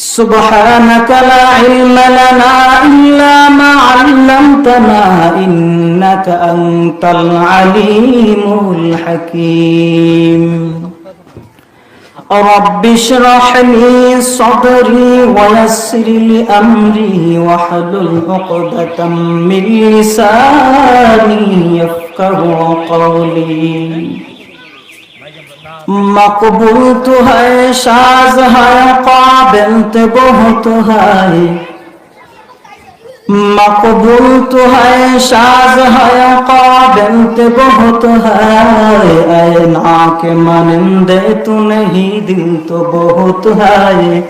سبحانك لا علم لنا إلا ما علمتنا إنك أنت العليم الحكيم رب اشرح لي صدري ويسر لي أمري واحلل عقدة من لساني يفقهوا قولي मकबूल तो है शाज है काबिल तो बहुत है मकबूल तो है शाज है काबिल तो बहुत है ऐना के मानिंदे तू नहीं दिल तो बहुत है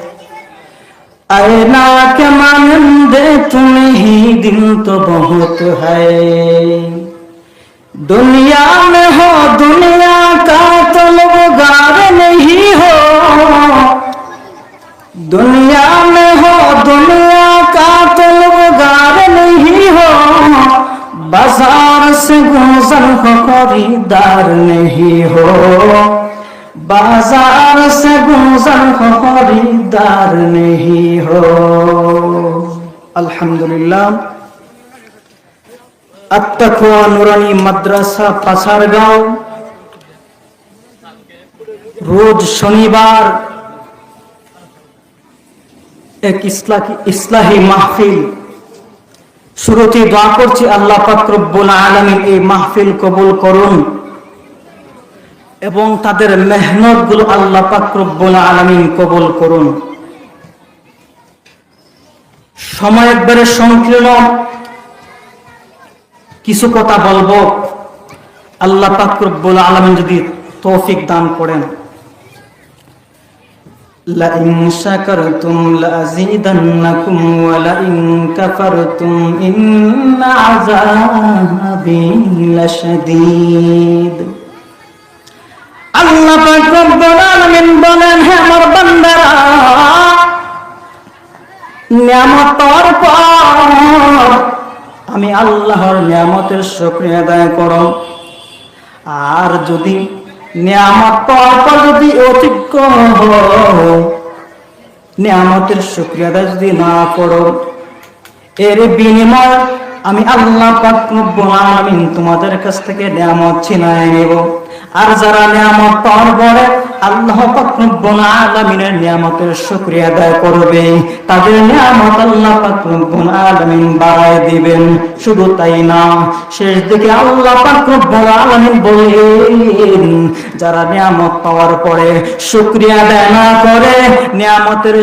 ऐना के मानिंदे तू नहीं दिल तो बहुत है दुनिया में हो दुनिया का तलबगार नहीं हो दुनिया में हो दुनिया का तलबगार नहीं हो बाजार से गुजर हो खरीदार नहीं हो बाजार से गुजर हो खरीदार नहीं हो अल्हम्दुलिल्लाह अत्तकवा नुरानी मद्रासा पासारगांव रोज शनिवार एक इस्लाही महफिल शुरूते दुआ करছি আল্লাহ পাক রব্বুল আলামিন এই মাহফিল কবুল করুন এবং তাদের মেহনতগুলো আল্লাহ পাক রব্বুল আলামিন কবুল করুন সময় একবারে সংকীর্ণ কিছু কথা বলবো আল্লাহ পাক রব্বুল আলামিন যদি তৌফিক দান করেন লা ইন শাকারতুম লাযীদান্নাকুম ওয়া লা ইন কাফারতুম ইন্না আযাবি লাশাদীদ আল্লাহ পাক রব্বুল আলামিন বলেন হে আমার বান্দারা নিয়ামতের পর আমি আল্লাহর নিয়ামতের শুকরিয়া আদায় করো আর যদি নিয়ামত পাওয়ার পর যদি অযোগ্য হও নিয়ামতের শুকরিয়া আদায় যদি না করো এর বিনিময়ে আমি আল্লাহ পাক রব্বুল আলামিন তোমাদের কাছ থেকে নিয়ামত ছিনিয়ে নেব আর যারা নিয়ামত পাওয়ার পরে আল্লাহ পাক রব্বুল আলামিনের নিয়ামতের শুকরিয়া আদায় করবে তাদের নিয়ামত আল্লাহ পাক রব্বুল আলামিন বাড়ায় দিবেন শুধু তাই না শেষ দিকে আল্লাহ পাক রব্বুল আলামিন বলেন যারা নিয়ামত পাওয়ার পরে শুকরিয়া আদায় না করে নিয়ামতের